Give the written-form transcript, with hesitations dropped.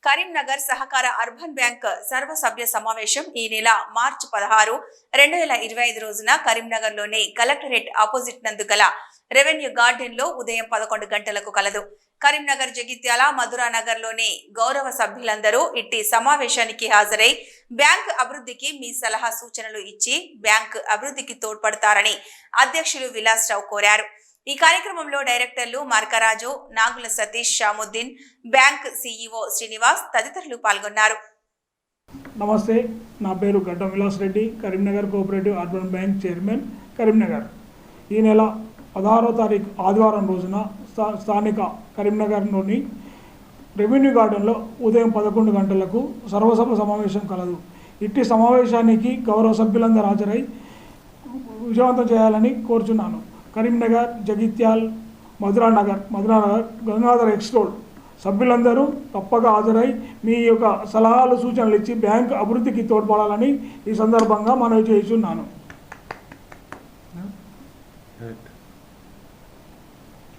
కరీంనగర్ సహకార urban bank సర్వసభ్య సమావేశం ఈ నెల మార్చి 16, 2025 రోజున కరీంనగర్లోని కలెక్టరేట్ ఆపోజిట్ నందు గల రెవెన్యూ గార్డెన్ లో ఉదయం 11 గంటలకు కలదు. కరీంనగర్, జగిత్యాల, మధురానగర్లోని గౌరవ సభ్యులందరూ ఇట్టి సమావేశానికి హాజరై బ్యాంక్ అభివృద్ధికి మీ సలహా సూచనలు ఇచ్చి బ్యాంక్ అభివృద్ధికి తోడ్పడతారని అధ్యక్షులు విలాసరావు కోరారు. ఈ కార్యక్రమంలో డైరెక్టర్లు మార్కరాజు, నాగుల సతీష్, షాముద్దీన్, బ్యాంక్ సిఇఓ శ్రీనివాస్ తదితరులు పాల్గొన్నారు. నమస్తే, నా పేరు గడ్డం Vilas Reddy, Karimnagar cooperative urban bank chairman, Karimnagar. ఈ నెల 16వ తారీఖు ఆదివారం రోజున స్థానిక కరీంనగర్లోని రెవెన్యూ గార్డెన్లో ఉదయం 11 గంటలకు సర్వసభ సమావేశం కలదు. ఇట్టి సమావేశానికి గౌరవ సభ్యులందరూ హాజరై విజయవంతం చేయాలని కోరుచున్నాను. కరీంనగర్, జగిత్యాల్, మధురానగర్, గంగాధర్ ఎక్స్ రోడ్ సభ్యులందరూ తప్పక హాజరై మీ యొక్క సలహాలు, సూచనలు ఇచ్చి బ్యాంక్ అభివృద్ధికి తోడ్పడాలని ఈ సందర్భంగా మనవి చేస్తున్నాను.